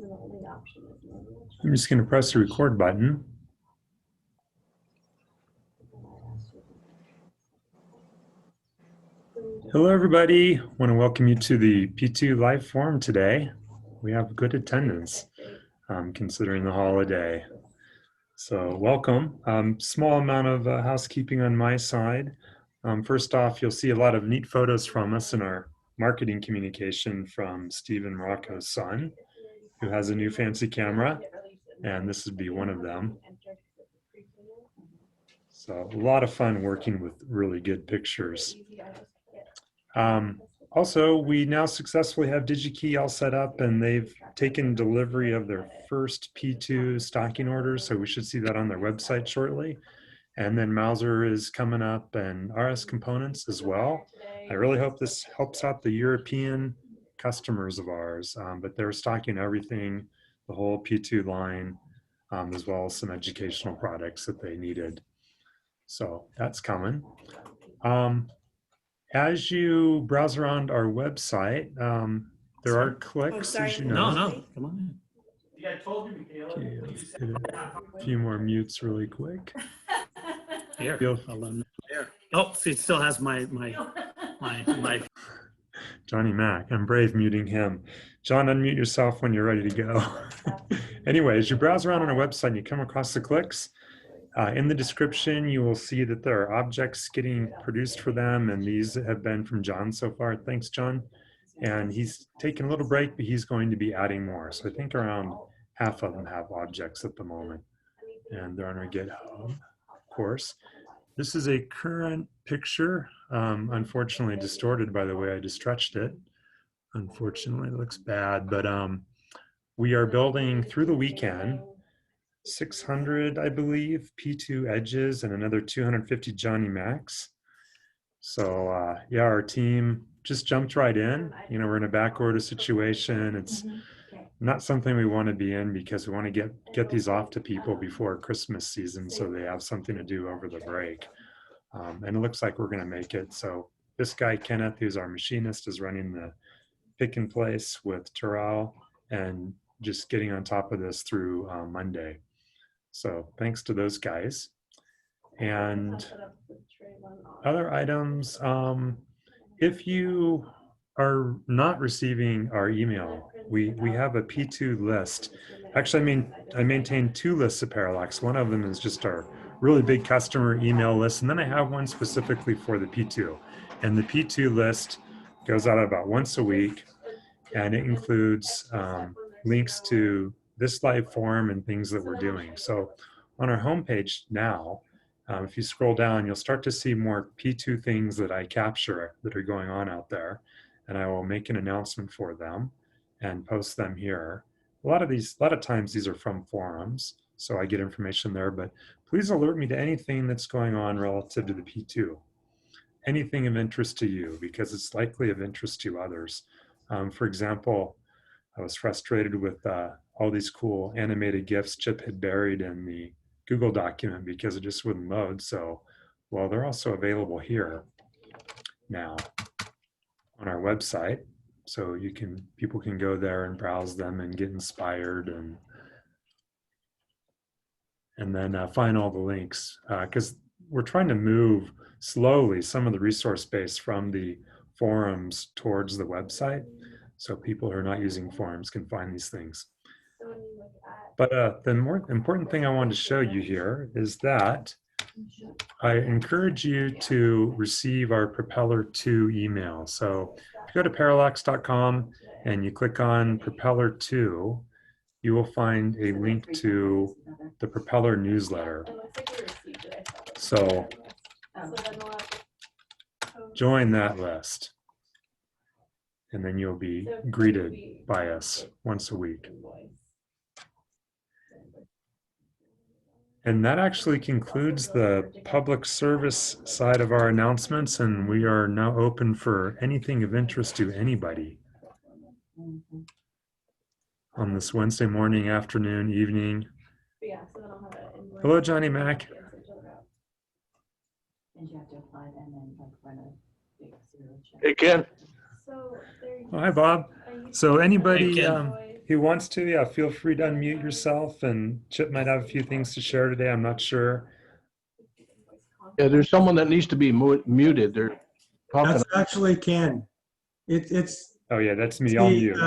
I'm just going to press the record button. Hello, everybody. I want to welcome you to the P2 live forum today. We have good attendance considering the holiday. So welcome. Small amount of housekeeping on my side. First off, you'll see a lot of neat photos from us in our marketing communication from Stephen Rocco's son, who has a new fancy camera, and this would be one of them. So a lot of fun working with really good pictures. Also, we now successfully have DigiKey all set up, and they've taken delivery of their first P2 stocking orders, so we should see that on their website shortly. And then Mauser is coming up, and RS Components as well. I really hope this helps out the European customers of ours, but they're stocking everything, the whole P2 line, as well as some educational products that they needed. So that's coming. As you browse around our website, there are clicks, as you know. No, come on. Yeah, I told you, Michaela. Okay, let's hit a few more mutes really quick. Here, there. Oh, see, it still has my. Johnny Mac, I'm brave muting him. John, unmute yourself when you're ready to go. Anyway, as you browse around on our website and you come across the clicks, in the description, you will see that there are objects getting produced for them, and these have been from John so far. Thanks, John. And he's taking a little break, but he's going to be adding more. So I think around half of them have objects at the moment, and they're on our GitHub, of course. This is a current picture, unfortunately distorted by the way I just stretched it. Unfortunately, it looks bad, but we are building through the weekend 600, I believe, P2 edges and another 250 Johnny Macs. So yeah, our team just jumped right in. You know, we're in a back order situation. It's not something we want to be in because we want to get these off to people before Christmas season so they have something to do over the break. And it looks like we're going to make it. So this guy, Kenneth, who's our machinist, is running the pick and place with Terrell and just getting on top of this through Monday. So thanks to those guys. And other items, if you are not receiving our email, we have a P2 list. Actually, I maintain two lists of Parallax. One of them is just our really big customer email list, and then I have one specifically for the P2. And the P2 list goes out about once a week, and it includes links to this live forum and things that we're doing. So on our homepage now, if you scroll down, you'll start to see more P2 things that I capture that are going on out there, and I will make an announcement for them and post them here. A lot of times these are from forums, so I get information there, but please alert me to anything that's going on relative to the P2. Anything of interest to you, because it's likely of interest to others. For example, I was frustrated with all these cool animated GIFs Chip had buried in the Google document because it just wouldn't load. So, well, they're also available here now on our website. So people can go there and browse them and get inspired and then find all the links, because we're trying to move slowly some of the resource base from the forums towards the website, so people who are not using forums can find these things. But the more important thing I wanted to show you here is that I encourage you to receive our Propeller 2 email. So if you go to parallax.com and you click on Propeller 2, you will find a link to the Propeller newsletter. So join that list, and then you'll be greeted by us once a week. And that actually concludes the public service side of our announcements, and we are now open for anything of interest to anybody on this Wednesday morning, afternoon, evening. Hello, Johnny Mac. Hey, Ken. Oh, hi, Bob. So anybody, who wants to, yeah, feel free to unmute yourself, and Chip might have a few things to share today. I'm not sure. Yeah, there's someone that needs to be muted. They're talking. That's actually Ken. It's Oh yeah, that's me. I'll mute.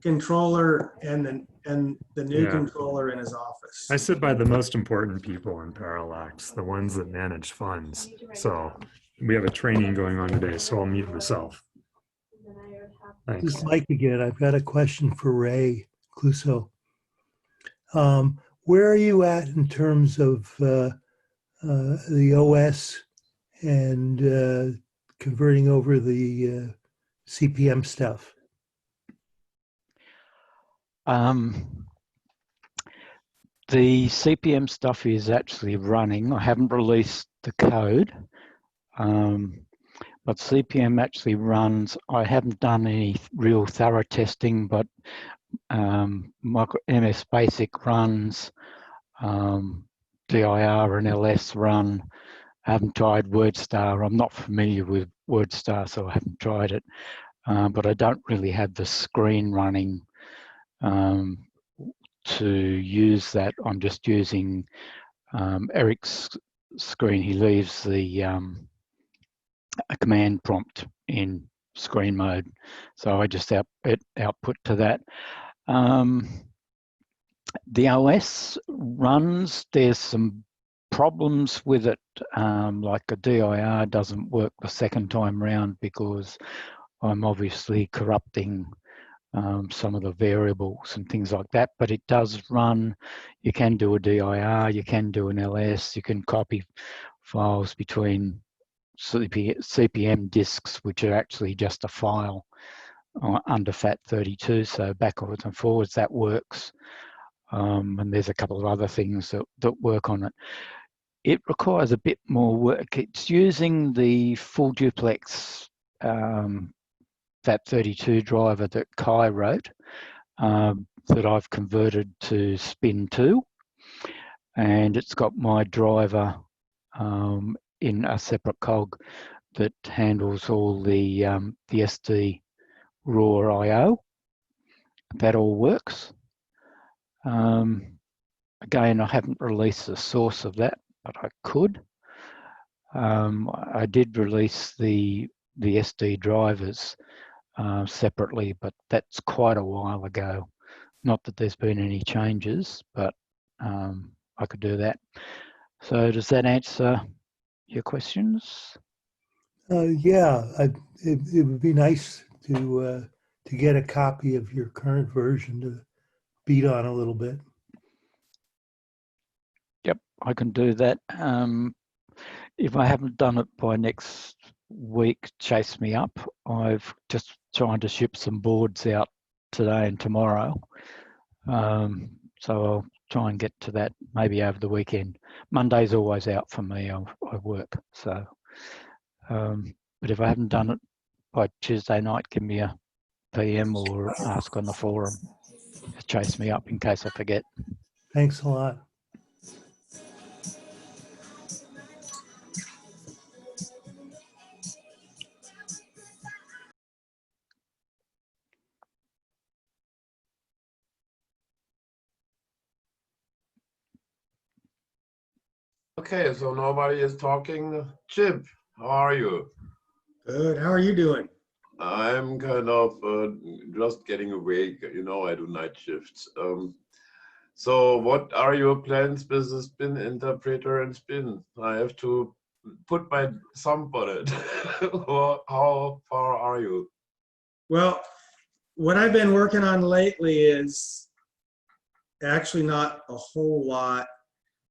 Controller and the new Yeah. controller in his office. I sit by the most important people in Parallax, the ones that manage funds. So we have a training going on today, so I'll mute myself. This Thanks. is Mike again. I've got a question for Ray Cluso. Where are you at in terms of the OS and converting over the CPM stuff? The CPM stuff is actually running. I haven't released the code, but CPM actually runs. I haven't done any real thorough testing, but MS Basic runs, DIR and LS run. I haven't tried WordStar. I'm not familiar with WordStar, so I haven't tried it. But I don't really have the screen running to use that. I'm just using Eric's screen. He leaves the a command prompt in screen mode, so I just output to that. The OS runs. There's some problems with it, like a DIR doesn't work the second time round because I'm obviously corrupting some of the variables and things like that, but it does run. You can do a DIR, you can do an LS, you can copy files between CPM disks, which are actually just a file under FAT32, so backwards and forwards, that works. And there's a couple of other things that work on it. It requires a bit more work. It's using the full duplex FAT32 driver that Kai wrote, that I've converted to Spin 2, and it's got my driver in a separate cog that handles all the SD raw I/O. That all works. Again, I haven't released the source of that, but I could. I did release the SD drivers separately, but that's quite a while ago. Not that there's been any changes, but I could do that. So does that answer your questions? Yeah, it would be nice to get a copy of your current version to beat on a little bit. Yep, I can do that. If I haven't done it by next week, chase me up. I've just trying to ship some boards out today and tomorrow. So I'll try and get to that maybe over the weekend. Monday's always out for me. I work. So, but if I haven't done it by Tuesday night, give me a PM or ask on the forum. Just chase me up in case I forget. Thanks a lot. Okay, so nobody is talking. Chip, how are you? Good. How are you doing? I'm kind of just getting awake. You know, I do night shifts. So what are your plans with the spin interpreter and spin? I have to put my thumb on it. How far are you? Well, what I've been working on lately is actually not a whole lot,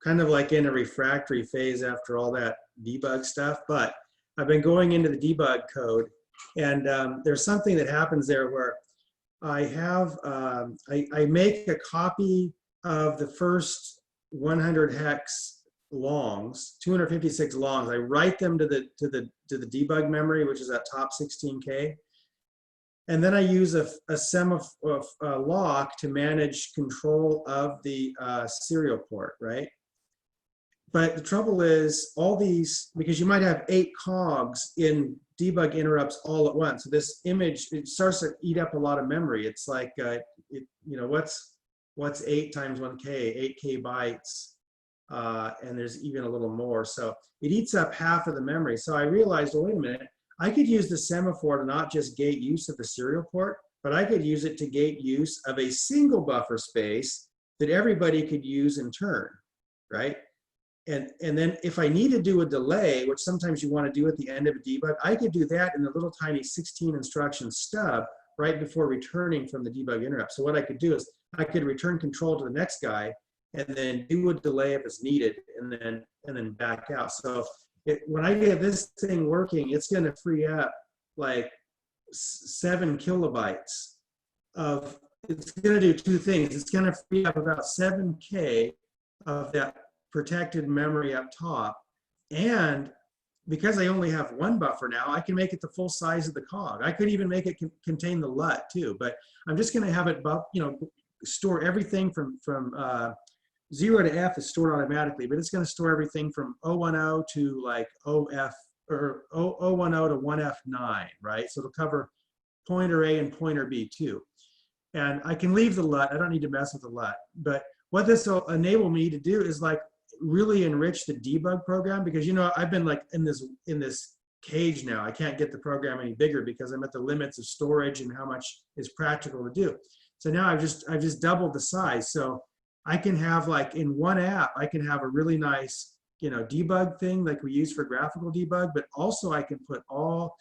kind of like in a refractory phase after all that debug stuff, but I've been going into the debug code, and there's something that happens there where I have, I make a copy of the first 100 hex longs, 256 longs. I write them to the debug memory, which is that top 16K. And then I use a semaphore lock to manage control of the serial port, right? But the trouble is all these, because you might have 8 cogs in debug interrupts all at once. So this image, it starts to eat up a lot of memory. It's like, what's 8 times 1K, 8K bytes. And there's even a little more. So it eats up half of the memory. So I realized, well, wait a minute, I could use the semaphore to not just gate use of the serial port, but I could use it to gate use of a single buffer space that everybody could use in turn, right? And then if I need to do a delay, which sometimes you want to do at the end of a debug, I could do that in a little tiny 16 instruction stub right before returning from the debug interrupt. So what I could do is I could return control to the next guy and then do a delay if it's needed, and then back out. So when I get this thing working, it's going to free up like 7 kilobytes of. It's going to do 2 things. It's going to free up about 7K of that protected memory up top, and because I only have 1 buffer now, I can make it the full size of the cog. I could even make it contain the LUT too, but I'm just going to have it, store everything from 0 to F is stored automatically, but it's going to store everything from 010 to like OF or 010 to 1F9, right? So it'll cover pointer A and pointer B too. And I can leave the LUT. I don't need to mess with the LUT. But what this will enable me to do is like really enrich the debug program, because I've been like in this cage now. I can't get the program any bigger because I'm at the limits of storage and how much is practical to do. So now I've just doubled the size. So I can have like in one app, I can have a really nice, debug thing like we use for graphical debug, but also I can put all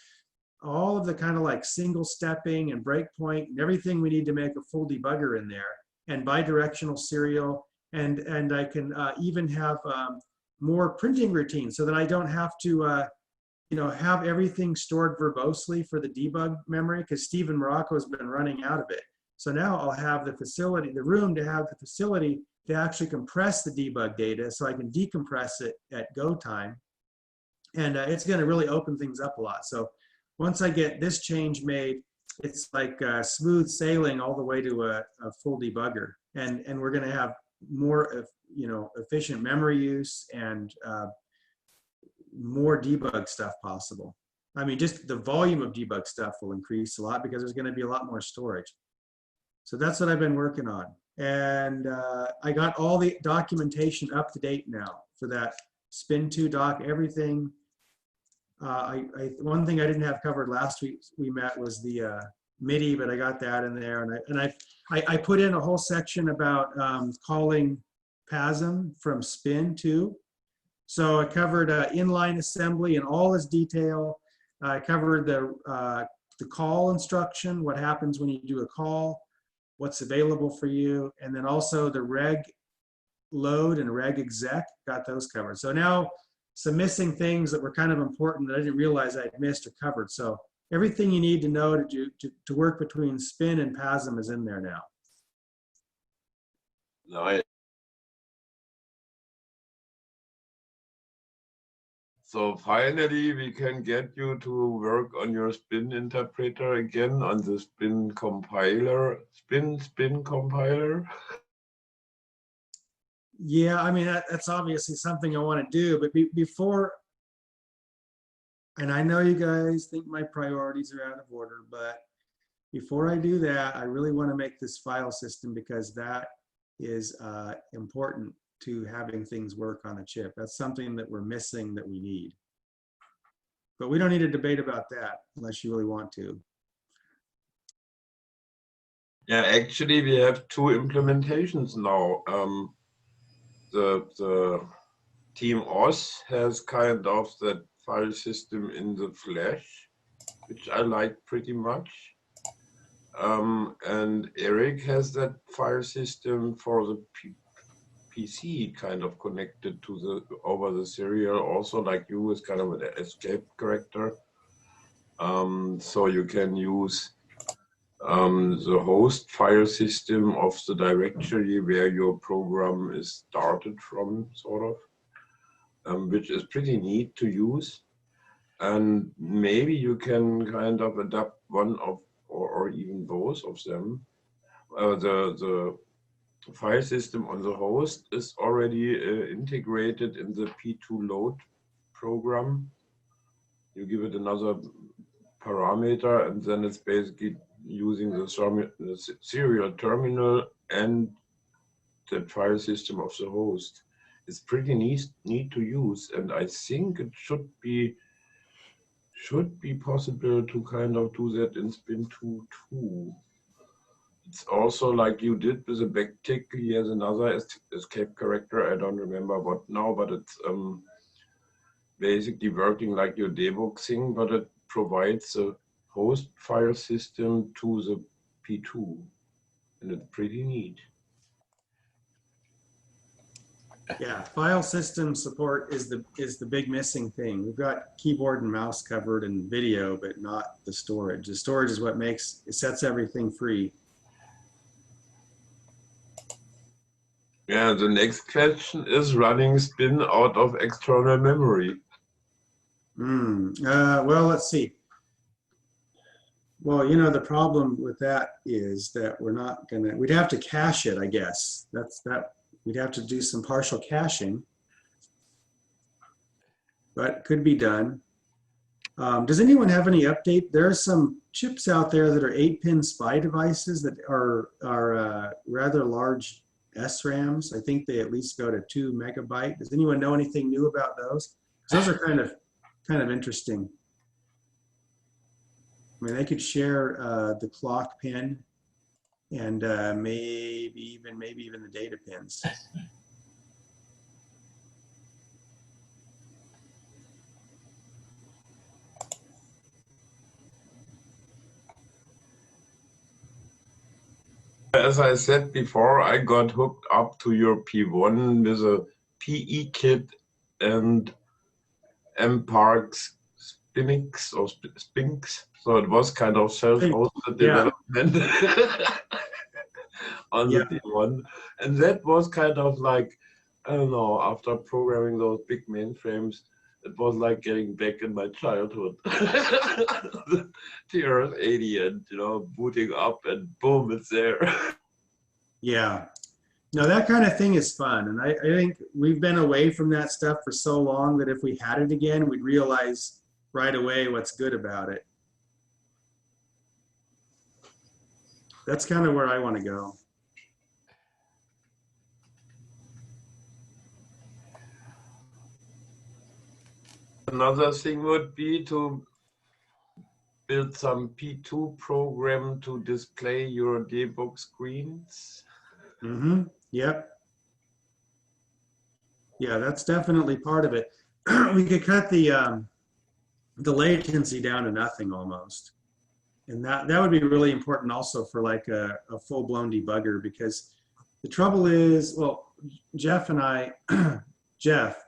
of the kind of like single stepping and breakpoint and everything we need to make a full debugger in there, and bidirectional serial. And I can even have more printing routines so that I don't have to, have everything stored verbosely for the debug memory, because Stephen Morocco has been running out of it. So now I'll have the room to have the facility to actually compress the debug data so I can decompress it at go time. And it's going to really open things up a lot. So once I get this change made, it's like smooth sailing all the way to a full debugger. And we're going to have more, efficient memory use and more debug stuff possible. I mean, just the volume of debug stuff will increase a lot because there's going to be a lot more storage. So that's what I've been working on. And I got all the documentation up to date now for that Spin2 doc, everything. One thing I didn't have covered last week we met was the MIDI, but I got that in there. And I put in a whole section about calling PASM from Spin2. So I covered inline assembly in all its detail. I covered the call instruction, what happens when you do a call, what's available for you, and then also the reg load and reg exec, got those covered. So now some missing things that were kind of important that I didn't realize I'd missed are covered. So everything you need to know to work between Spin and PASM is in there now. Nice. So finally, we can get you to work on your Spin interpreter again on the Spin compiler. Spin compiler. Yeah, I mean, that's obviously something I want to do, but before, and I know you guys think my priorities are out of order, but before I do that, I really want to make this file system, because that is important to having things work on a chip. That's something that we're missing that we need. But we don't need a debate about that unless you really want to. Yeah, actually, we have 2 implementations now. The team OS has kind of that file system in the Flash, which I like pretty much. And Eric has that file system for the PC kind of connected to over the serial, also like you, is kind of an escape character. So you can use the host file system of the directory where your program is started from, sort of, which is pretty neat to use. And maybe you can kind of adapt one of, or even both of them, the file system on the host is already integrated in the P2 load program. You give it another parameter, and then it's basically using the serial terminal and the file system of the host. It's pretty neat to use, and I think it should be possible to kind of do that in Spin 2 too. It's also like you did with the backtick. He has another escape character. I don't remember what now, but it's basically working like your debug thing, but it provides a host file system to the P2, and it's pretty neat. Yeah, file system support is the big missing thing. We've got keyboard and mouse covered and video, but not the storage. The storage is what sets everything free. Yeah, the next question is running Spin out of external memory. Well, let's see. Well, you know, the problem with that is that we'd have to cache it, I guess. We'd have to do some partial caching, but could be done. Does anyone have any update? There are some chips out there that are 8-pin SPI devices that are rather large SRAMs. I think they at least go to 2 megabyte. Does anyone know anything new about those? Those are kind of interesting. I mean, they could share the clock pin and maybe even the data pins. As I said before, I got hooked up to your P1 with a PE kit and MParks Spinix or Spinx. So it was kind of self-hosted development on the P1. And that was kind of like, I don't know, after programming those big mainframes, it was like getting back in my childhood. TRS-80 and, you know, booting up and boom, it's there. Yeah. No, that kind of thing is fun. And I think we've been away from that stuff for so long that if we had it again, we'd realize right away what's good about it. That's kind of where I want to go. Another thing would be to build some P2 program to display your debug screens. Yep. Yeah, that's definitely part of it. We could cut the latency down to nothing almost. And that would be really important also for like a full-blown debugger, because the trouble is, well, Jeff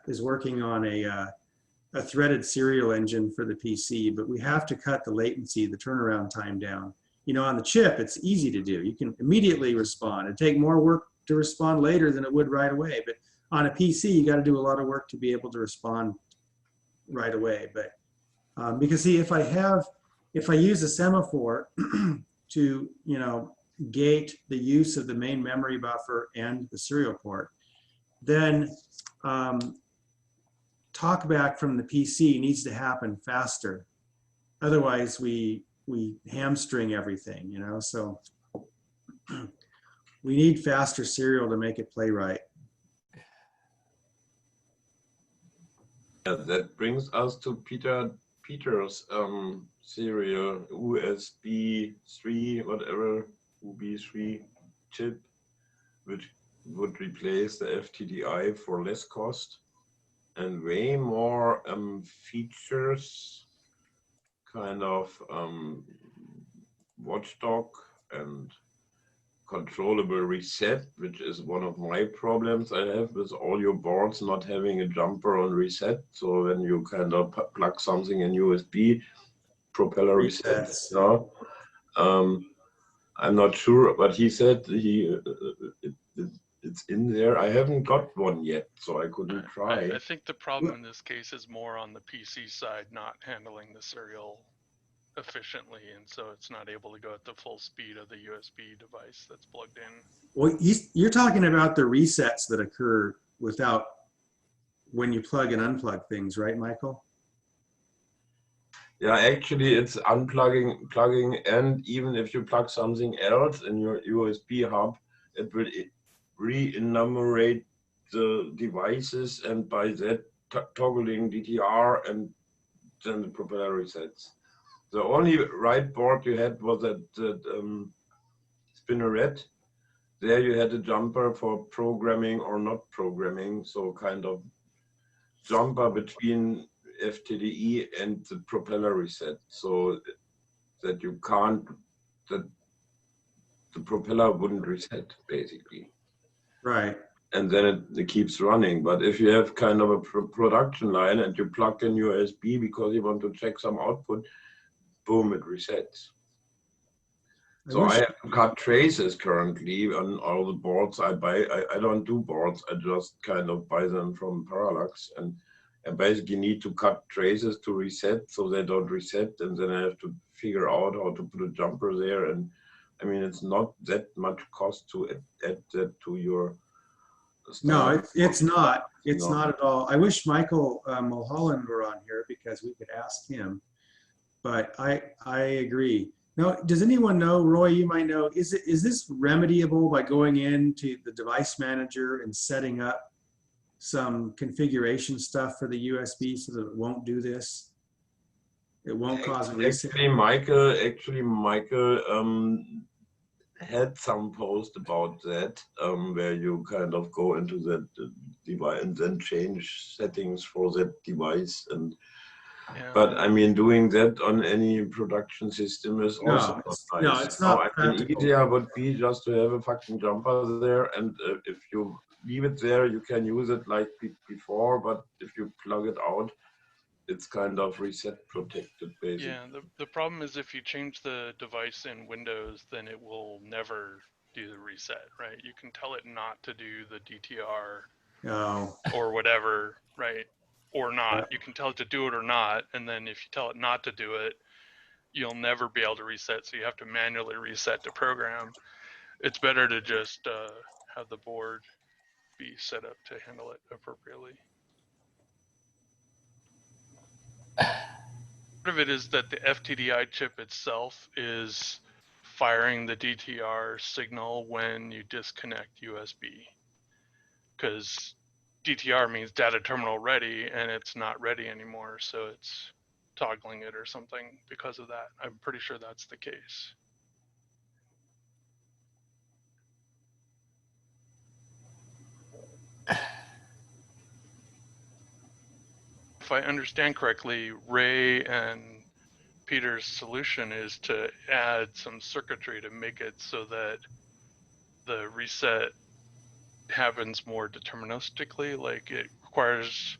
is working on a threaded serial engine for the PC, but we have to cut the latency, the turnaround time down. You know, on the chip, it's easy to do. You can immediately respond. It'd take more work to respond later than it would right away. But on a PC, you got to do a lot of work to be able to respond right away. But because see, if I use a semaphore to, you know, gate the use of the main memory buffer and the serial port, then talkback from the PC needs to happen faster. Otherwise, we hamstring everything, you know. So we need faster serial to make it play right. Yeah, that brings us to Peter's serial USB 3, whatever, UB3 chip, which would replace the FTDI for less cost and way more features, kind of watchdog and controllable reset, which is one of my problems I have with all your boards not having a jumper on reset. So when you kind of plug something in USB, Propeller resets. No? I'm not sure, but he said it's in there. I haven't got one yet, so I couldn't try. I think the problem in this case is more on the PC side, not handling the serial efficiently, and so it's not able to go at the full speed of the USB device that's plugged in. Well, you're talking about the resets that occur without when you plug and unplug things, right, Michael? Yeah, actually it's unplugging, plugging, and even if you plug something else in your USB hub, it will re-enumerate the devices, and by that toggling DTR, and then the propeller resets. The only right board you had was that spinneret. There you had a jumper for programming or not programming, so kind of jumper between FTDE and the propeller reset, so that you can't, that the propeller wouldn't reset basically. Right. And then it keeps running. But if you have kind of a production line and you plug in USB because you want to check some output, boom, it resets. So I have cut traces currently on all the boards I buy. I don't do boards, I just kind of buy them from Parallax, and I basically need to cut traces to reset so they don't reset, and then I have to figure out how to put a jumper there. And I mean, it's not that much cost to add that to your No, it's not. It's No. not at all. I wish Michael Mulholland were on here because we could ask him. But I agree. Now, does anyone know, Roy, you might know, is this remediable by going into the device manager and setting up some configuration stuff for the USB so that it won't do this? It won't cause a reset? Actually, Michael had some post about that, where you kind of go into that device and then change settings for that device. And Yeah. but I mean, doing that on any production system is also not nice. No, it's not I mean, practical. easier would be just to have a fucking jumper there, and if you leave it there, you can use it like before. But if you plug it out, it's kind of reset protected, basically. Yeah, the problem is if you change the device in Windows, then it will never do the reset, right? You can tell it not to do the DTR or whatever, right? Or not. You can tell it to do it or not, and then if you tell it not to do it, you'll never be able to reset, so you have to manually reset the program. It's better to just have the board be set up to handle it appropriately. Part of it is that the FTDI chip itself is firing the DTR signal when you disconnect USB, because DTR means data terminal ready, and it's not ready anymore, so it's toggling it or something because of that. I'm pretty sure that's the case. If I understand correctly, Ray and Peter's solution is to add some circuitry to make it so that the reset happens more deterministically, like it requires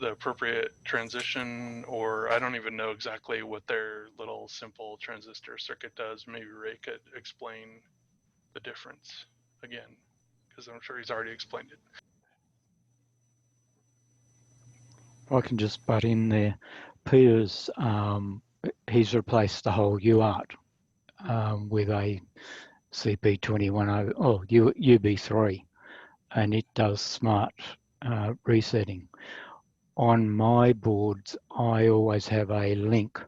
the appropriate transition, or I don't even know exactly what their little simple transistor circuit does. Maybe Ray could explain the difference again, because I'm sure he's already explained it. I can just butt in there. Peter's, he's replaced the whole UART with a CP21 or UB3, and it does smart resetting. On my boards, I always have a link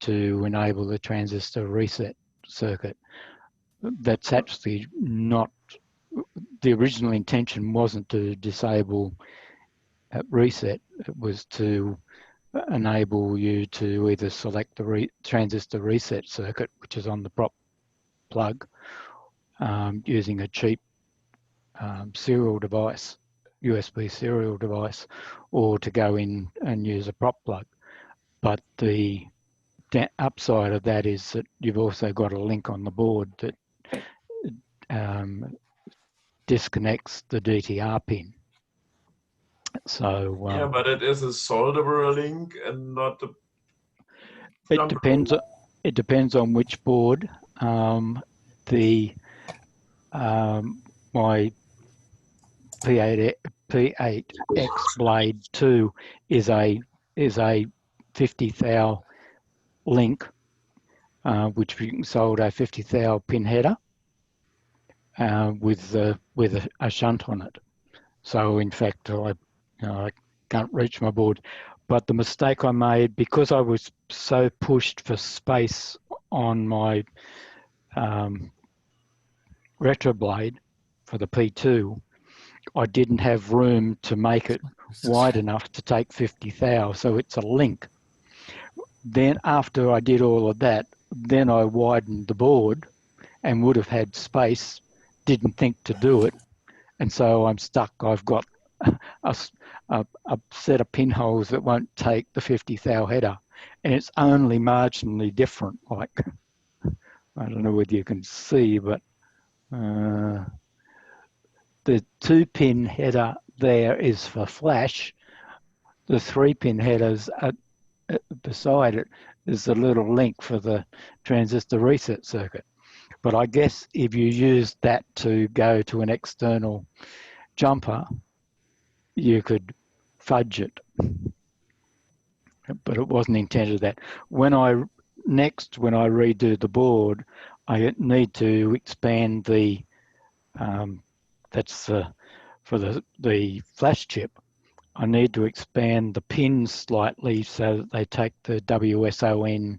to enable the transistor reset circuit. That's actually not, the original intention wasn't to disable reset, it was to enable you to either select the transistor reset circuit, which is on the prop plug, using a cheap serial device, USB serial device, or to go in and use a prop plug. But the upside of that is that you've also got a link on the board that disconnects the DTR pin. So yeah, but it is a solderable link and not a. It depends. It depends on which board. My P8X Blade 2 is a 50 thou link, which we sold a 50 thou pin header with a shunt on it. So in fact, I can't reach my board. But the mistake I made, because I was so pushed for space on my retroblade for the P2, I didn't have room to make it wide enough to take 50 thou, so it's a link. Then after I did all of that, then I widened the board and would have had space, didn't think to do it, and so I'm stuck. I've got a set of pinholes that won't take the 50 thou header, and it's only marginally different. Like, I don't know whether you can see, but the 2-pin header there is for flash. The 3-pin headers beside it is a little link for the transistor reset circuit. But I guess if you use that to go to an external jumper, you could fudge it. But it wasn't intended that. When I redo the board, I need to expand the that's for the flash chip. I need to expand the pins slightly so that they take the WSON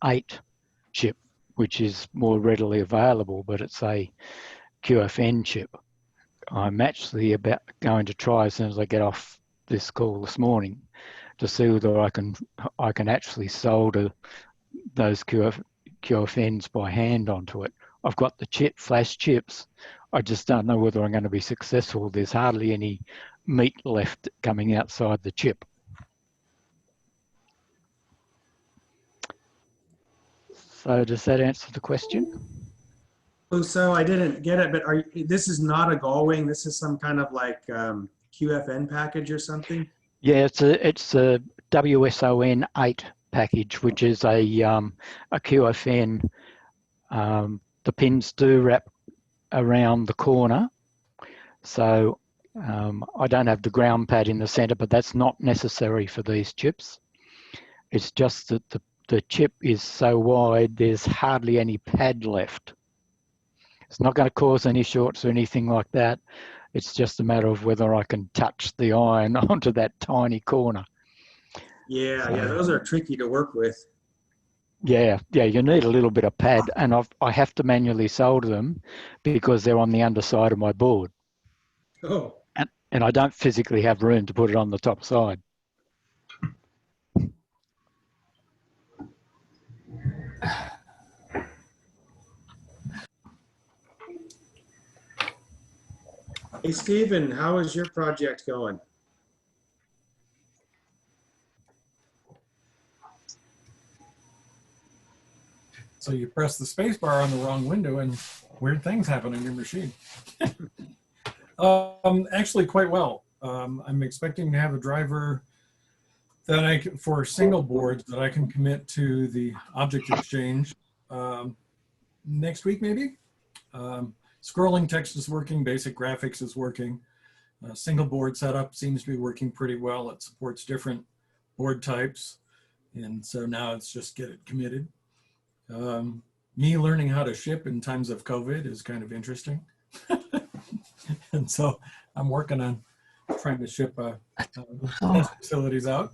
8 chip, which is more readily available, but it's a QFN chip. I'm actually going to try as soon as I get off this call this morning to see whether I can actually solder those QFNs by hand onto it. I've got the flash chips. I just don't know whether I'm going to be successful. There's hardly any meat left coming outside the chip. So does that answer the question? Oh, so I didn't get it, but this is not a Gullwing. This is some kind of like QFN package or something? Yeah, it's a WSON 8 package, which is a QFN. The pins do wrap around the corner, so I don't have the ground pad in the center, but that's not necessary for these chips. It's just that the chip is so wide, there's hardly any pad left. It's not going to cause any shorts or anything like that. It's just a matter of whether I can touch the iron onto that tiny corner. Yeah, yeah, those are tricky to work with. Yeah, you need a little bit of pad, and I have to manually solder them because they're on the underside of my board. Oh. And I don't physically have room to put it on the top side. Hey, Stephen, how is your project going? So you press the space bar on the wrong window and weird things happen on your machine. Actually quite well. I'm expecting to have a driver that for single boards that I can commit to the object exchange next week maybe. Scrolling text is working, basic graphics is working. Single board setup seems to be working pretty well. It supports different board types. And so now it's just get it committed. Me learning how to ship in times of COVID is kind of interesting. And so I'm working on trying to ship test facilities out.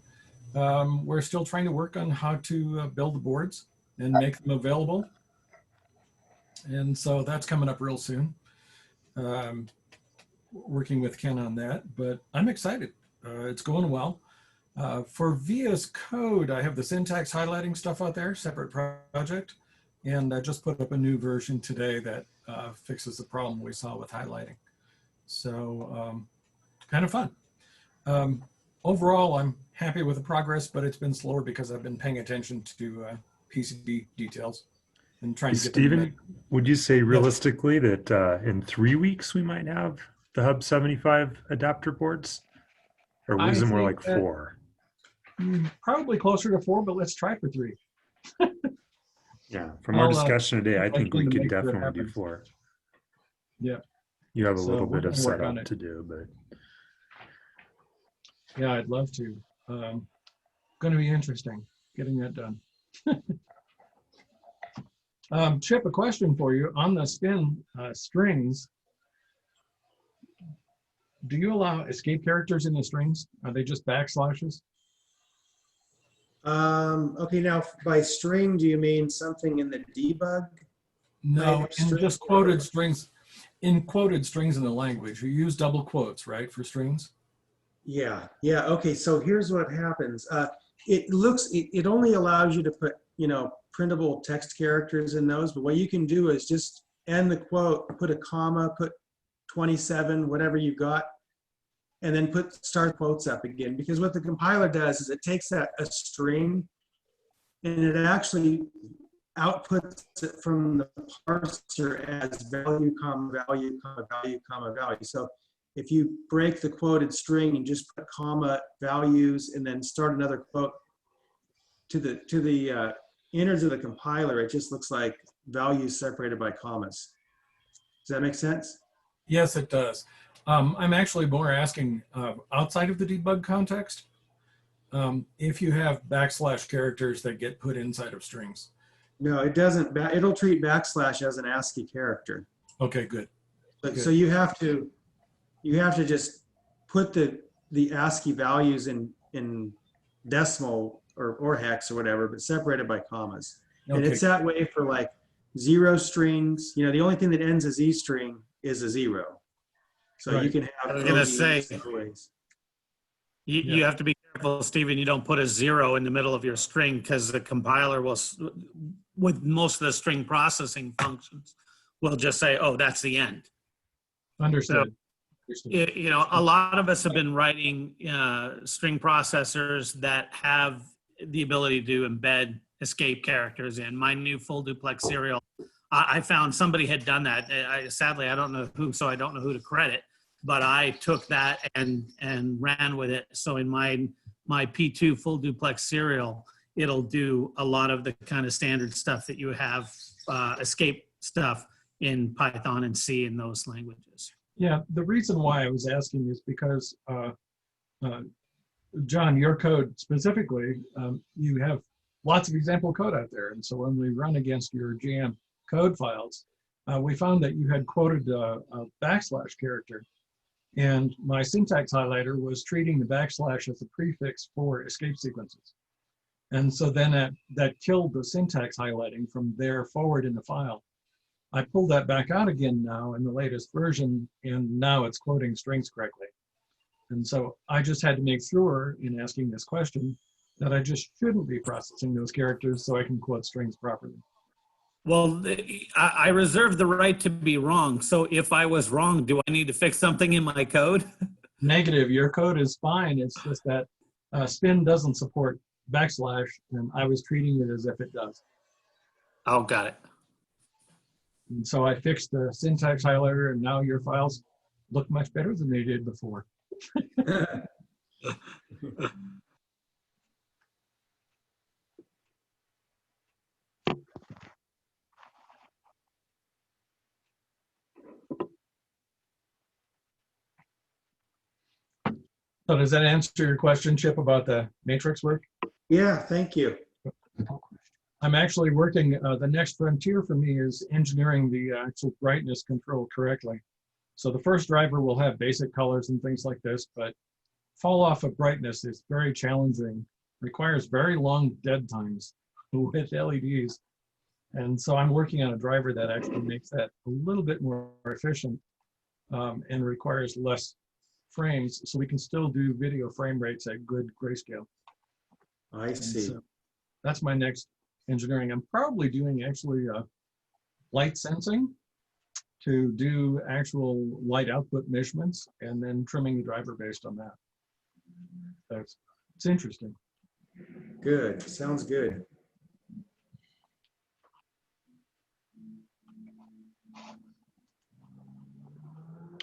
We're still trying to work on how to build the boards and make them available. And so that's coming up real soon. Working with Ken on that, but I'm excited. It's going well. For VS Code, I have the syntax highlighting stuff out there, separate project. And I just put up a new version today that fixes the problem we saw with highlighting. So kind of fun. Overall, I'm happy with the progress, but it's been slower because I've been paying attention to PCB details and trying to get Stephen, would you say realistically that in 3 weeks we might have the Hub 75 adapter boards? Or was it more like 4? Probably closer to 4, but let's try for 3. Yeah, from our discussion today, I think we could definitely do 4. Yeah. You have a little bit of setup to do, but. Yeah, I'd love to. Going to be interesting getting that done. Chip, a question for you on the spin strings. Do you allow escape characters in the strings? Are they just backslashes? Okay, now by string, do you mean something in the debug? No, Type in string just quoted strings. In quoted strings in the language, you use double quotes, right, for strings? Yeah, yeah. Okay, so here's what happens. It only allows you to put, printable text characters in those, but what you can do is just end the quote, put a comma, put 27, whatever you got, and then start quotes up again. Because what the compiler does is it takes a string and it actually outputs it from the parser as value, comma, value, comma, value, comma, value. So if you break the quoted string and just put comma values and then start another quote to the innards of the compiler, it just looks like values separated by commas. Does that make sense? Yes, it does. I'm actually more asking outside of the debug context, if you have backslash characters that get put inside of strings. No, it doesn't. It'll treat backslash as an ASCII character. Okay, good. So you have to just put the ASCII values in decimal or hex or whatever, but separated by commas. Okay. And it's that way for like 0 strings. The only thing that ends a Z string is a 0. So Right. you can have. I was gonna ODs say, several ways. you have to be careful, Stephen, you don't put a 0 in the middle of your string, because the compiler will, with most of the string processing functions, will just say, oh, that's the end. Understood. A lot of us have been writing string processors that have the ability to embed escape characters in. My new full duplex serial, I found somebody had done that. Sadly, I don't know who, so I don't know who to credit, but I took that and ran with it. So in my P2 full duplex serial, it'll do a lot of the kind of standard stuff that you have, escape stuff in Python and C in those languages. Yeah, the reason why I was asking is because, John, your code specifically, you have lots of example code out there. And so when we run against your GM code files, we found that you had quoted a backslash character. And my syntax highlighter was treating the backslash as a prefix for escape sequences. And so then that killed the syntax highlighting from there forward in the file. I pulled that back out again now in the latest version, and now it's quoting strings correctly. And so I just had to make sure in asking this question that I just shouldn't be processing those characters so I can quote strings properly. Well, I reserve the right to be wrong. So if I was wrong, do I need to fix something in my code? Negative, your code is fine. It's just that Spin doesn't support backslash, and I was treating it as if it does. Oh, got it. And so I fixed the syntax highlighter, and now your files look much better than they did before. So does that answer your question, Chip, about the matrix work? Yeah, thank you. I'm actually working, the next frontier for me is engineering the actual brightness control correctly. So the first driver will have basic colors and things like this, but fall off of brightness is very challenging, requires very long dead times with LEDs. And so I'm working on a driver that actually makes that a little bit more efficient and requires less frames, so we can still do video frame rates at good grayscale. I see. So that's my next engineering. I'm probably doing actually light sensing to do actual light output measurements and then trimming the driver based on that. So it's interesting. Good. Sounds good.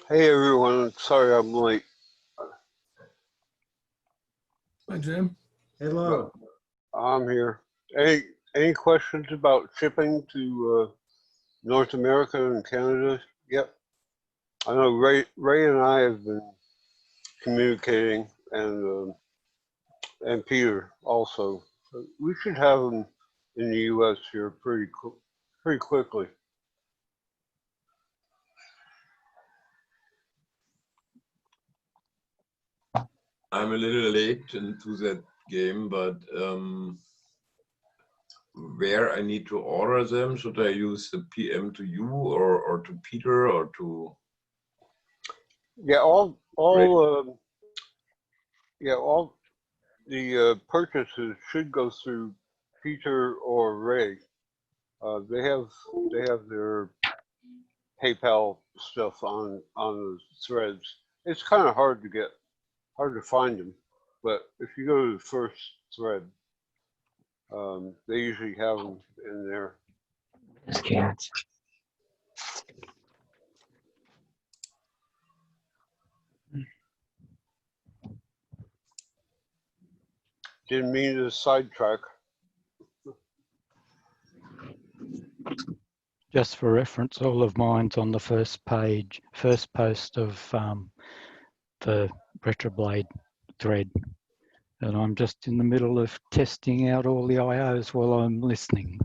Hey everyone, sorry I'm late. Hi, Jim. Hello. I'm here. Any questions about shipping to North America and Canada? Yep. I know Ray and I have been communicating, and Peter also. So we should have them in the US here pretty quickly. I'm a little late into that game, but where I need to order them, should I use the PM to you or to Peter or to? Yeah, all the purchases should go through Peter or Ray. They have their PayPal stuff on the threads. It's kind of hard to find them, but if you go to the first thread, they usually have them in there. Didn't mean to sidetrack. Just for reference, all of mine's on the first page, first post of the Retroblade thread. And I'm just in the middle of testing out all the IOs while I'm listening.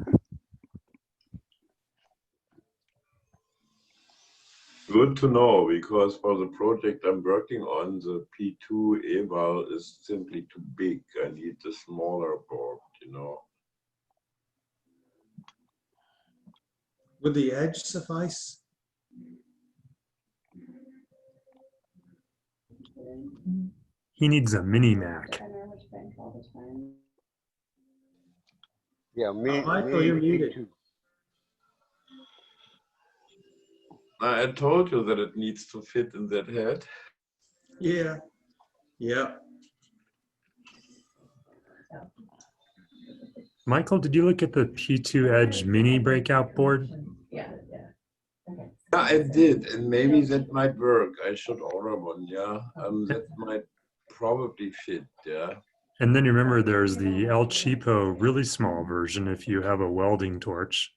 Good to know, because for the project I'm working on, the P2 eval is simply too big. I need a smaller board, you know. Would the Edge suffice? He needs a mini Mac. Yeah, Michael, you're muted. too. I told you that it needs to fit in that head. Yeah. Yeah. Michael, did you look at the P2 Edge mini breakout board? Yeah, I did, and maybe that might work. I should order one, yeah. That might probably fit, yeah. And then you remember there's the El Cheapo really small version if you have a welding torch.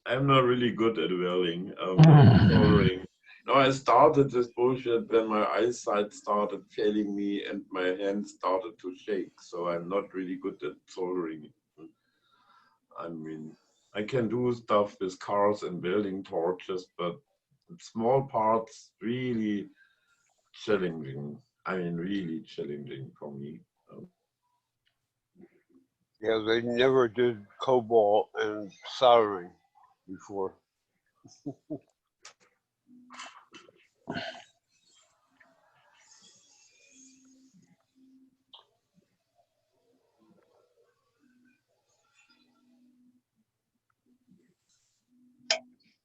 I'm not really good at welding, soldering. No, I started this bullshit when my eyesight started failing me and my hands started to shake. So I'm not really good at soldering. I mean, I can do stuff with cars and welding torches, but small parts really challenging. I mean, really challenging for me. Yeah, they never did COBALT and soldering before.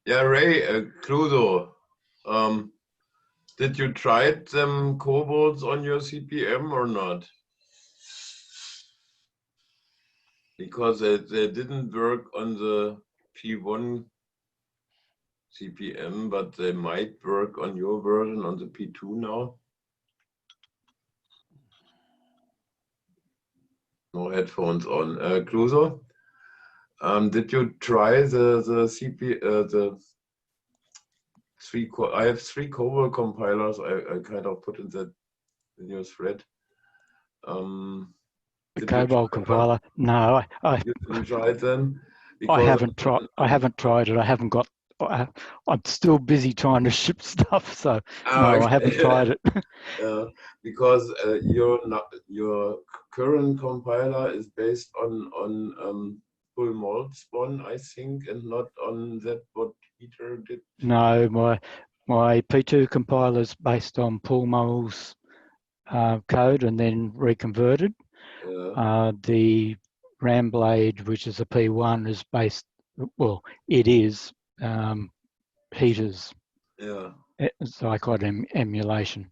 Yeah, Ray, Cluzo, did you try them COBALTs on your CPM or not? Because they didn't work on the P1 CPM, but they might work on your version on the P2 now. No headphones on. Cluzo, did you try the CP the three? I have 3 COBALT compilers. I kind of put in your thread. The COBALT compiler? No, You didn't try them. I haven't tried. I haven't tried it. I haven't got. I'm still busy trying to ship stuff, so no, okay. I haven't tried it. Because your current compiler is based on full mode spawn, I think, and not on that what Peter did. No, my P2 compiler is based on Paul Mole's code and then reconverted. Yeah. The Ramblade, which is a P1, is based. Well, it is Peter's. Yeah. Cyclone emulation.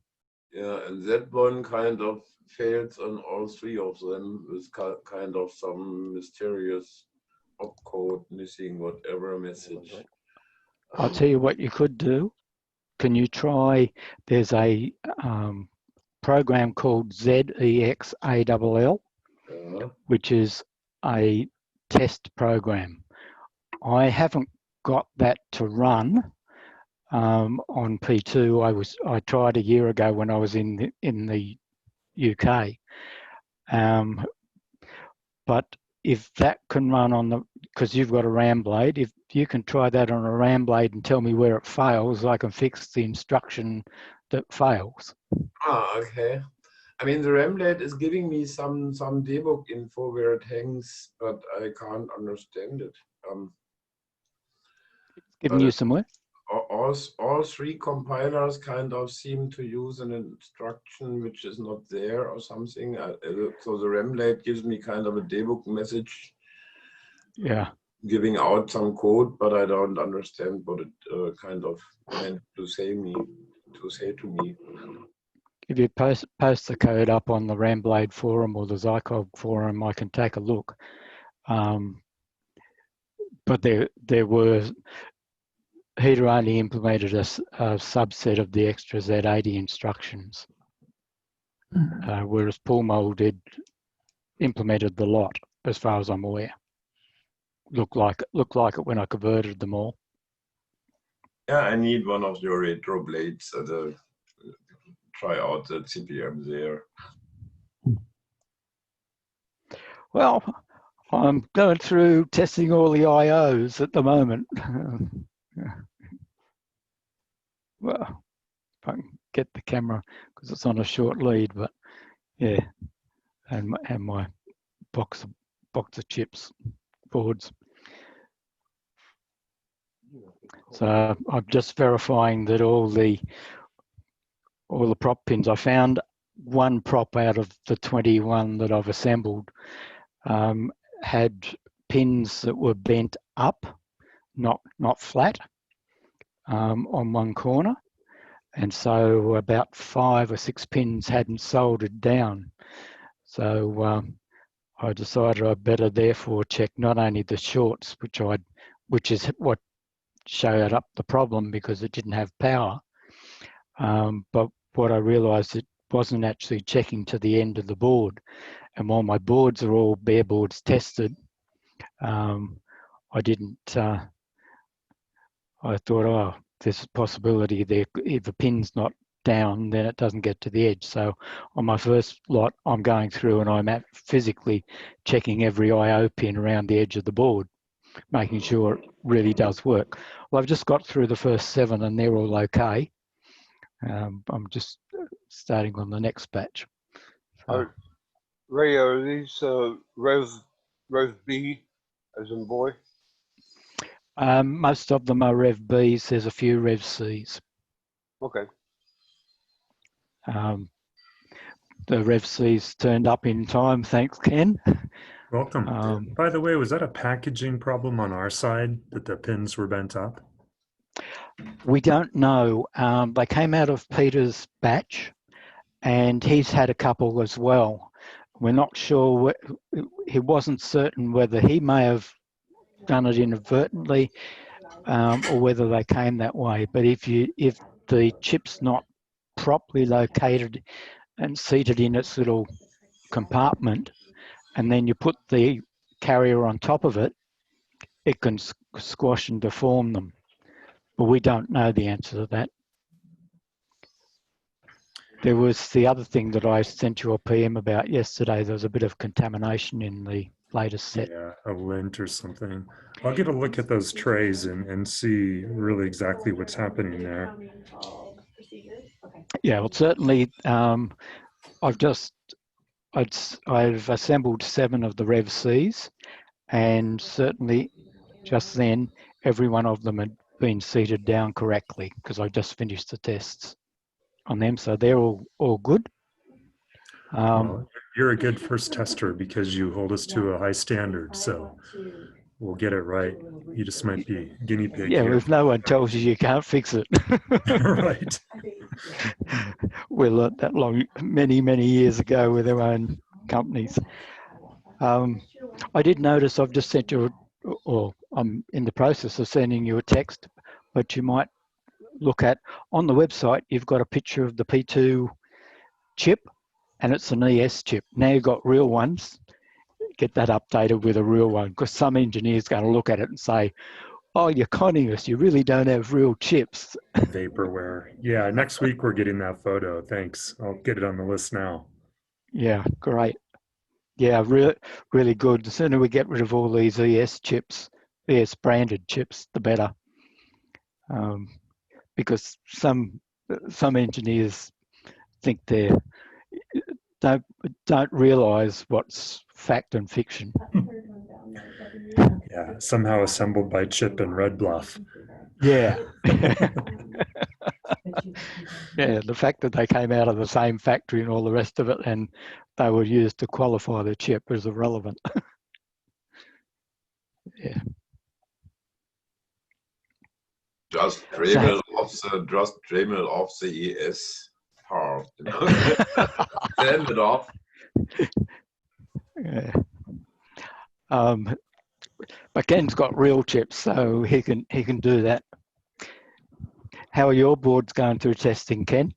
Yeah, and that one kind of fails on all 3 of them with kind of some mysterious opcode missing whatever message. I'll tell you what you could do. Can you try? There's a program called ZEXALL, which is a test program. I haven't got that to run on P2. I tried a year ago when I was in the UK, But if that can run on the, because you've got a RAM blade, if you can try that on a RAM blade and tell me where it fails, I can fix the instruction that fails. Ah, okay. I mean, the Ramblade is giving me some debug info where it hangs, but I can't understand it. Giving you some work? All three compilers kind of seem to use an instruction which is not there or something. So the Ramblade gives me kind of a debug message. Yeah. Giving out some code, but I don't understand what it kind of meant to say to me. If you post the code up on the Ramblade forum or the Zycog forum, I can take a look. But there were, Heater only implemented a subset of the extra Z80 instructions, whereas Pulmo implemented the lot, as far as I'm aware. Looked like it when I converted them all. Yeah, I need one of your retro blades to try out the CPM there. Well, I'm going through testing all the IOs at the moment. Well, if I can get the camera, because it's on a short lead, but yeah, and my box of chips boards. So I'm just verifying that all the prop pins. I found one prop out of the 21 that I've assembled had pins that were bent up, not flat, on one corner, and so about 5 or 6 pins hadn't soldered down. So I decided I'd better therefore check not only the shorts, which is what showed up the problem because it didn't have power, but what I realised, it wasn't actually checking to the end of the board. And while my boards are all bare boards tested, I didn't. I thought, oh, there's a possibility there. If the pin's not down, then it doesn't get to the edge. So on my first lot, I'm going through and I'm physically checking every I/O pin around the edge of the board, making sure it really does work. Well, I've just got through the first 7 and they're all okay. I'm just starting on the next batch. So. Ray, are these Rev B as in boy? Most of them are Rev Bs. There's a few Rev Cs. Okay. The Rev Cs turned up in time. Thanks, Ken. Welcome. By the way, was that a packaging problem on our side that the pins were bent up? We don't know. They came out of Peter's batch, and he's had a couple as well. We're not sure. He wasn't certain whether he may have done it inadvertently or whether they came that way. But if the chip's not properly located and seated in its little compartment, and then you put the carrier on top of it, it can squash and deform them. But we don't know the answer to that. There was the other thing that I sent you a PM about yesterday. There was a bit of contamination in the latest set. Yeah, a lint or something. I'll get a look at those trays and see really exactly what's happening there. Yeah, well, certainly I've assembled 7 of the Rev Cs, and certainly just then every one of them had been seated down correctly because I just finished the tests on them, so they're all good. Well, you're a good first tester because you hold us to a high standard, so we'll get it right. You just might be guinea pig. Yeah, here. if no one tells you can't fix it. Right. We learned that many years ago with our own companies. I did notice I've just sent you, or I'm in the process of sending you a text, but you might look at, on the website, you've got a picture of the P2 chip, and it's an ES chip. Now you've got real ones. Get that updated with a real one, because some engineer's going to look at it and say, oh, you're conning us. You really don't have real chips. Vaporware. Yeah, next week we're getting that photo. Thanks. I'll get it on the list now. Yeah, great. Yeah, really good. The sooner we get rid of all these ES chips, ES branded chips, the better. Because some engineers think don't realise what's fact and fiction. Yeah, somehow assembled by Chip and Red Bluff. Yeah. Yeah, the fact that they came out of the same factory and all the rest of it, and they were used to qualify the chip is irrelevant. Yeah. Just dream it off the ES part. You know? Send it off. Yeah. But Ken's got real chips, so he can do that. How are your boards going through testing, Ken?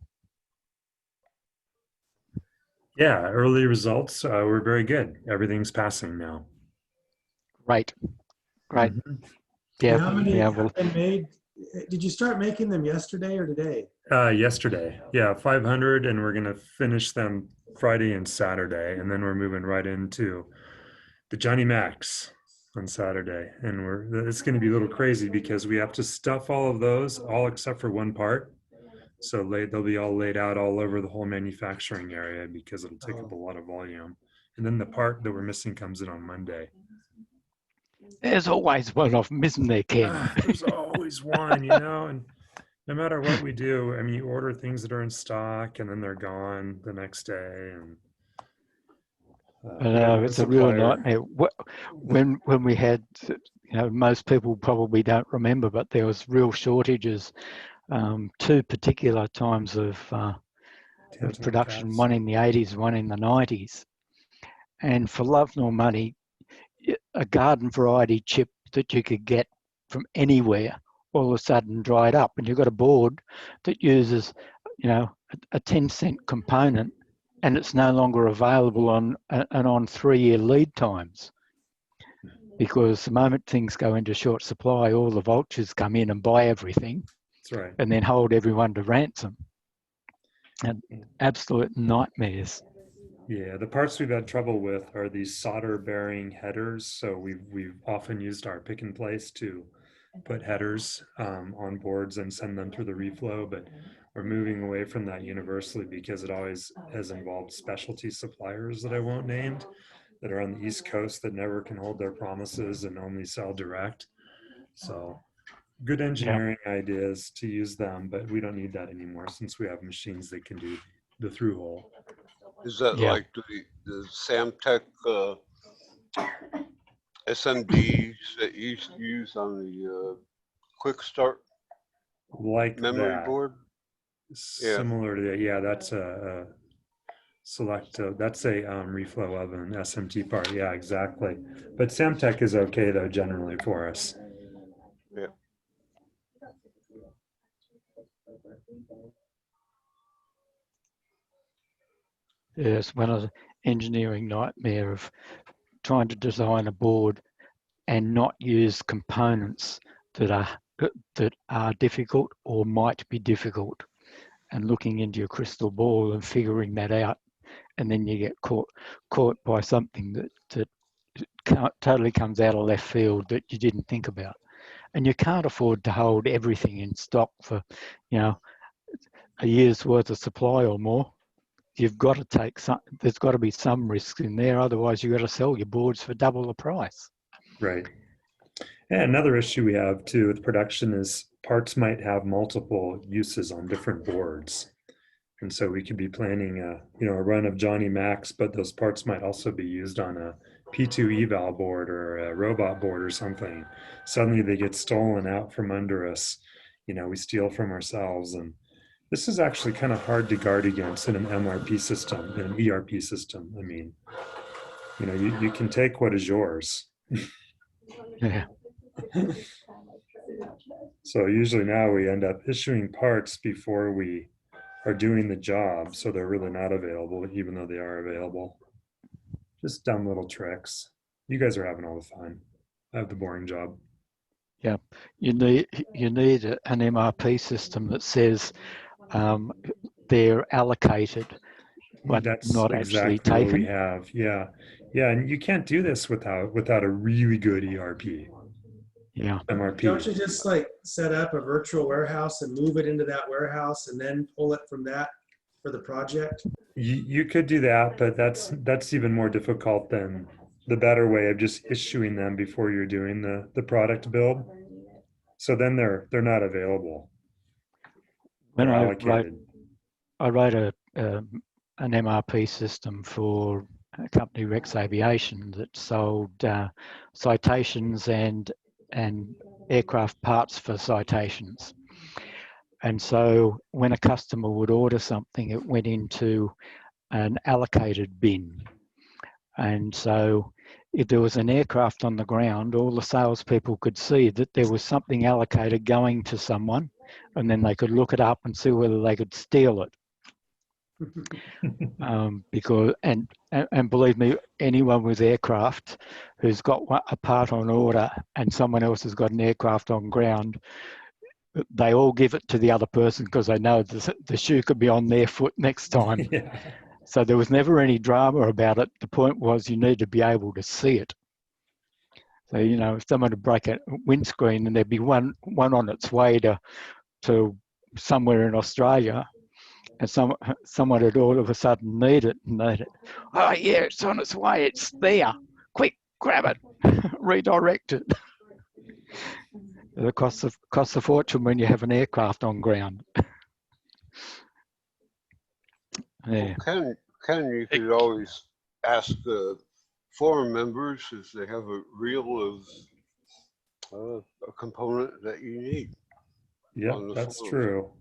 Yeah, early results were very good. Everything's passing now. Great. Mhm. Yeah. How many Yeah. have Well, been made? Did you start making them yesterday or today? Yesterday, yeah, 500, and we're gonna finish them Friday and Saturday, and then we're moving right into the Johnny Max on Saturday, and it's gonna be a little crazy because we have to stuff all of those, all except for one part. So they'll be all laid out all over the whole manufacturing area because it'll take up a lot of volume. And then the part that we're missing comes in on Monday. there's always one of them, isn't there, Ken? There's always one, you know, and no matter what we do, I mean, you order things that are in stock and then they're gone the next day. And It's a real nightmare. When we had, most people probably don't remember, but there was real shortages. Two particular times of production, caps. one in the 80s, one in the 90s. And for love nor money, a garden variety chip that you could get from anywhere all of a sudden dried up, and you've got a board that uses, a 10-cent component, and it's no longer available on 3-year lead times. Because the moment things go into short supply, all the vultures come in and buy everything. That's right. And then hold everyone to ransom. And absolute nightmares. Yeah, the parts we've had trouble with are these solder bearing headers. So we've often used our pick and place to put headers on boards and send them through the reflow, but we're moving away from that universally because it always has involved specialty suppliers that I won't name that are on the East Coast that never can hold their promises and only sell direct. So good engineering ideas to use them, but we don't need that anymore since we have machines that can do the through hole. Is that like the Samtec SMDs that you use on the quick start Like memory that. board? Similar to that, yeah, that's a that's a reflow oven SMT part, yeah, exactly. But Samtec is okay though generally for us. Yeah. Yes, one of the engineering nightmare of trying to design a board and not use components that are difficult or might be difficult, and looking into your crystal ball and figuring that out, and then you get caught by something that totally comes out of left field that you didn't think about. And you can't afford to hold everything in stock for, a year's worth of supply or more. You've got to take there's got to be some risk in there. Otherwise, you've got to sell your boards for double the price. Right. And another issue we have too with production is parts might have multiple uses on different boards. And so we could be planning a run of Johnny Max, but those parts might also be used on a P2 eval board or a robot board or something. Suddenly they get stolen out from under us. We steal from ourselves. And this is actually kind of hard to guard against in an MRP system, in an ERP system. I mean, you can take what is yours. Yeah. So usually now we end up issuing parts before we are doing the job, so they're really not available, even though they are available. Just dumb little tricks. You guys are having all the fun. I have the boring job. Yeah, you need an MRP system that says they're allocated, but that's not exactly actually taken. what we have. Yeah, Yeah, and you can't do this without a really good ERP, Yeah. MRP. Don't you just like set up a virtual warehouse and move it into that warehouse and then pull it from that for the project? You could do that, but that's even more difficult than the better way of just issuing them before you're doing the product build. So then they're not available. When They're I allocated. wrote an MRP system for a company, Rex Aviation, that sold citations and aircraft parts for citations. And so when a customer would order something, it went into an allocated bin. And so if there was an aircraft on the ground, all the salespeople could see that there was something allocated going to someone, and then they could look it up and see whether they could steal it. Because and believe me, anyone with aircraft who's got a part on order and someone else has got an aircraft on ground, they all give it to the other person because they know the shoe could be on their foot next time. Yeah. So there was never any drama about it. The point was you need to be able to see it. So, you know, if someone would break a windscreen and there'd be one on its way to somewhere in Australia, and someone would all of a sudden need it, and they'd, oh yeah, it's on its way, it's there. Quick, grab it, redirect it. It costs a fortune when you have an aircraft on ground. Yeah. Well, Ken, you could always ask the forum members if they have a reel of a component that you need. Yeah, on the that's forums. true.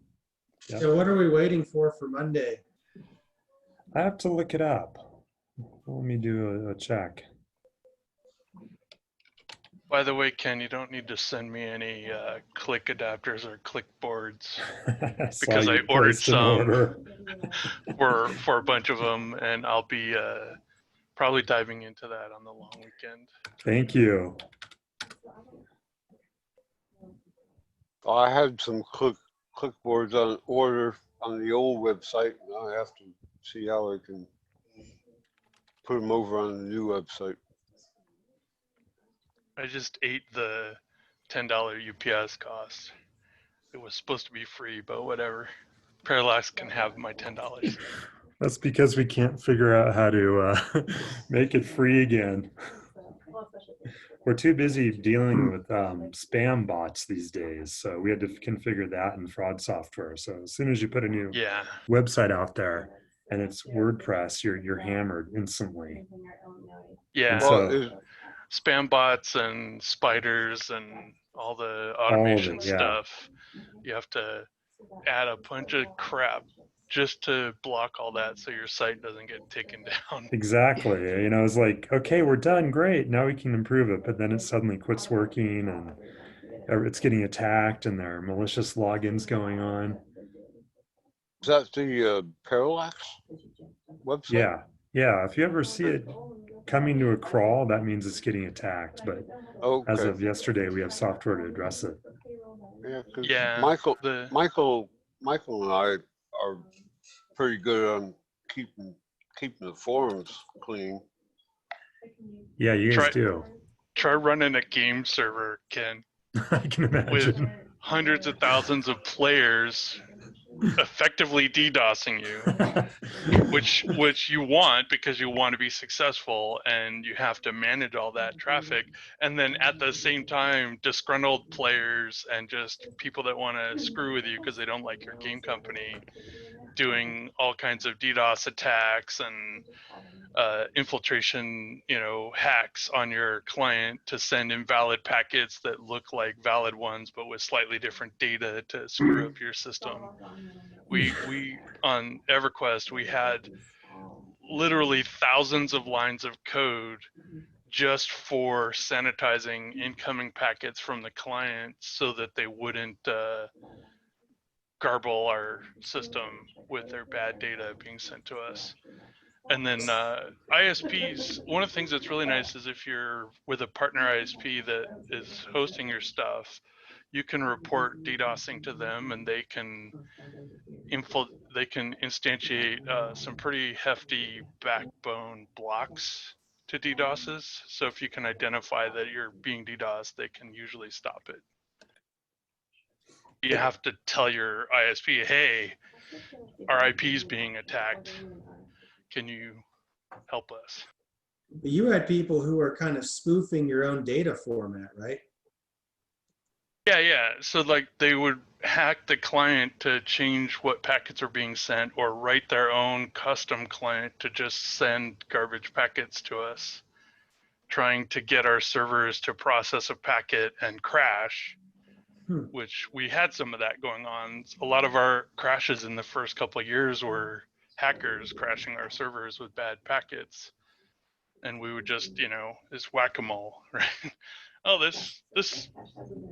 Yeah. So what are we waiting for Monday? I have to look it up. Let me do a check. By the way, Ken, you don't need to send me any click adapters or click boards because I ordered some for a bunch of them, and I'll be probably diving into that on the long weekend. Thank you. I had some clipboards on order on the old website. Now I have to see how I can put them over on the new website. I just ate the $10 UPS cost. It was supposed to be free, but whatever. Parallax can have my $10. That's because we can't figure out how to make it free again. We're too busy dealing with spam bots these days, so we had to configure that in fraud software. So as soon as you put a new website out there and it's WordPress, you're hammered instantly. Yeah, so, spam bots and spiders and all the automation stuff. You have to add a bunch of crap just to block all that so your site doesn't get taken down. Exactly. You know, it's like, okay, we're done. Great. Now we can improve it. But then it suddenly quits working and it's getting attacked and there are malicious logins going on. Is that the Parallax website? Yeah. Yeah. If you ever see it coming to a crawl, that means it's getting attacked. But as of yesterday, we have software to address it. Yeah, because Michael and I are pretty good on keeping the forums clean. Yeah, you guys do. Try running a game server, Ken. I can imagine. With hundreds of thousands of players effectively DDoSing you, which you want because you want to be successful and you have to manage all that traffic. And then at the same time, disgruntled players and just people that want to screw with you because they don't like your game company doing all kinds of DDoS attacks and infiltration, hacks on your client to send invalid packets that look like valid ones, but with slightly different data to screw up your system. We on EverQuest, we had literally thousands of lines of code just for sanitizing incoming packets from the client so that they wouldn't garble our system with their bad data being sent to us. And then ISPs, one of the things that's really nice is if you're with a partner ISP that is hosting your stuff, you can report DDoSing to them and they can instantiate some pretty hefty backbone blocks to DDoSes. So if you can identify that you're being DDoSed, they can usually stop it. You have to tell your ISP, hey, our IP is being attacked. Can you help us? But you had people who were kind of spoofing your own data format, right? Yeah. So like they would hack the client to change what packets are being sent, or write their own custom client to just send garbage packets to us, trying to get our servers to process a packet and crash, which we had some of that going on. A lot of our crashes in the first couple of years were hackers crashing our servers with bad packets. And we would just, it's whack-a-mole, right? Oh, this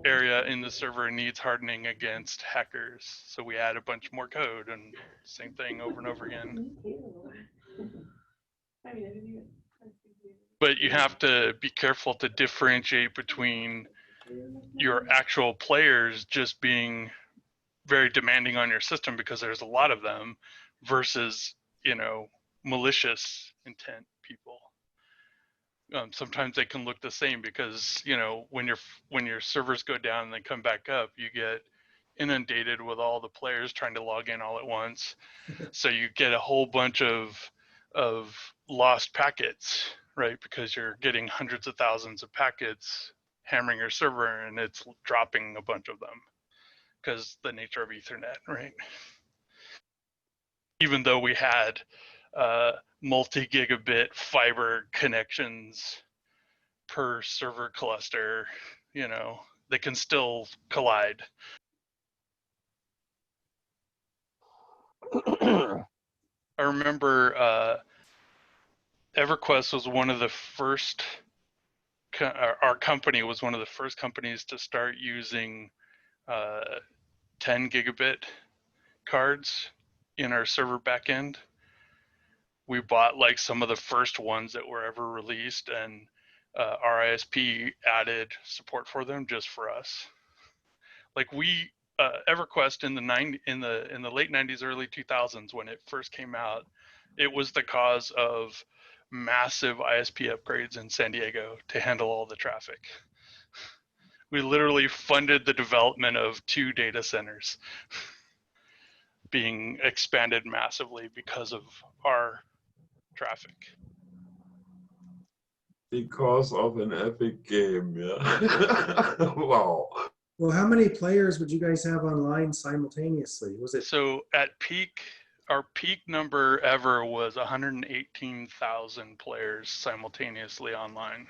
area in the server needs hardening against hackers. So we add a bunch more code, and same thing over and over again. But you have to be careful to differentiate between your actual players just being very demanding on your system because there's a lot of them, versus, malicious intent people. Sometimes they can look the same because, when your servers go down and they come back up, you get inundated with all the players trying to log in all at once. So you get a whole bunch of lost packets, right? Because you're getting hundreds of thousands of packets hammering your server, and it's dropping a bunch of them because the nature of Ethernet, right? Even though we had multi-gigabit fiber connections per server cluster, they can still collide. I remember EverQuest was one of the first, our company was one of the first companies to start using 10 gigabit cards in our server backend. We bought like some of the first ones that were ever released, and our ISP added support for them just for us. Like EverQuest in the late 90s, early 2000s, when it first came out, it was the cause of massive ISP upgrades in San Diego to handle all the traffic. We literally funded the development of 2 data centers being expanded massively because of our traffic. Because of an epic game, yeah. Wow. Well, how many players would you guys have online simultaneously? Was it So at peak, our peak number ever was 118,000 players simultaneously online.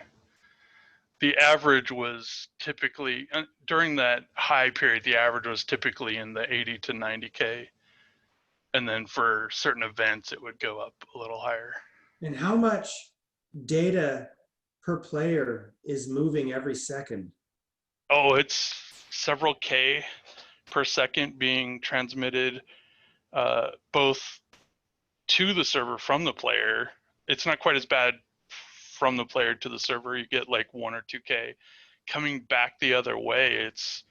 The average was typically, during that high period, the average was typically in the 80 to 90K. And then for certain events, it would go up a little higher. and how much data per player is moving every second? Oh, it's several K per second being transmitted, both to the server from the player. It's not quite as bad from the player to the server. You get like 1 or 2K. Coming back the other way, it's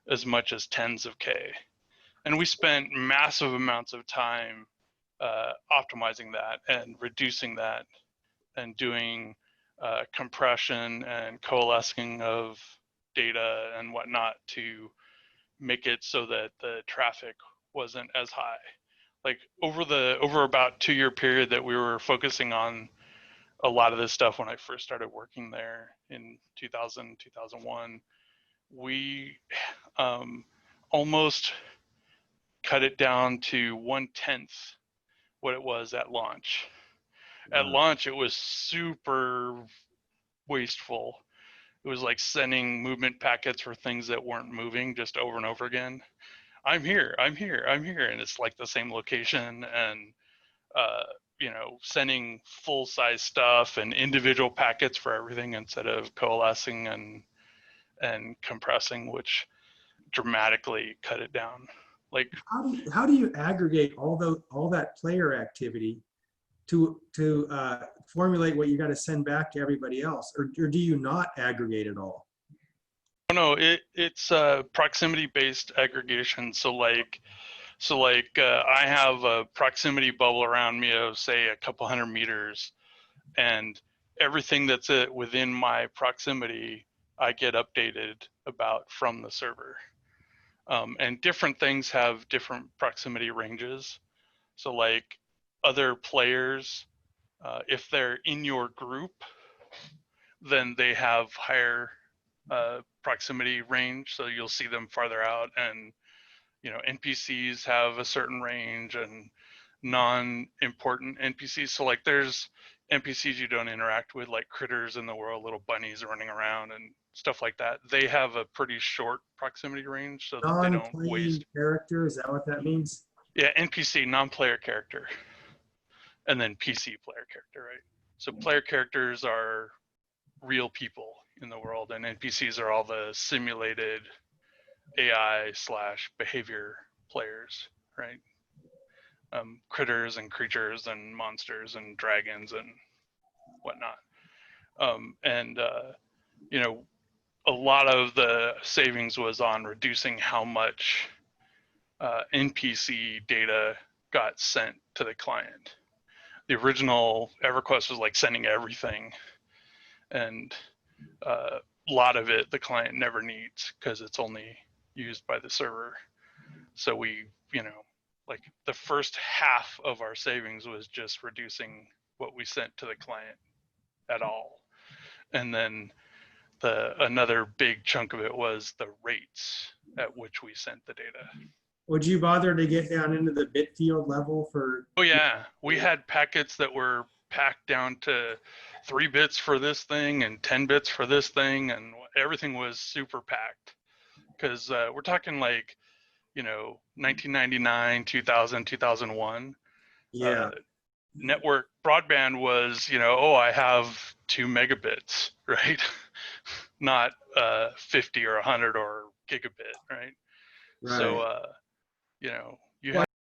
as much as tens of K. And we spent massive amounts of time optimizing that and reducing that and doing compression and coalescing of data and whatnot to make it so that the traffic wasn't as high. Like over about 2-year period that we were focusing on a lot of this stuff when I first started working there in 2000, 2001, we almost cut it down to 1/10 what it was at launch. At launch, it was super wasteful. It was like sending movement packets for things that weren't moving just over and over again. I'm here, I'm here, I'm here. And it's like the same location, and, sending full size stuff and individual packets for everything instead of coalescing and compressing, which dramatically cut it down. Like, How do you aggregate all that player activity to formulate what you got to send back to everybody else, or do you not aggregate it all? no, it's proximity based aggregation. So I have a proximity bubble around me of say a couple hundred meters, and everything that's within my proximity, I get updated about from the server. And different things have different proximity ranges. So like other players, if they're in your group, then they have higher proximity range. So you'll see them farther out, and NPCs have a certain range, and non-important NPCs. So like there's NPCs you don't interact with, like critters in the world, little bunnies running around and stuff like that. They have a pretty short proximity range so that they don't Non-playing waste. character, is that what that means? Yeah, NPC, non-player character, and then PC player character, right? So player characters are real people in the world, and NPCs are all the simulated AI/behavior players, right? Critters and creatures and monsters and dragons and whatnot. A lot of the savings was on reducing how much NPC data got sent to the client. The original EverQuest was like sending everything, and a lot of it the client never needs because it's only used by the server. So we, like the first half of our savings was just reducing what we sent to the client at all. And then another big chunk of it was the rates at which we sent the data. Would you bother to get down into the bit field level for? Oh yeah, we had packets that were packed down to 3 bits for this thing and 10 bits for this thing, and everything was super packed. Because we're talking like, 1999, 2000, 2001. Yeah. Network broadband was, I have 2 megabits, right? Not 50 or 100 or gigabit, right? Right. So,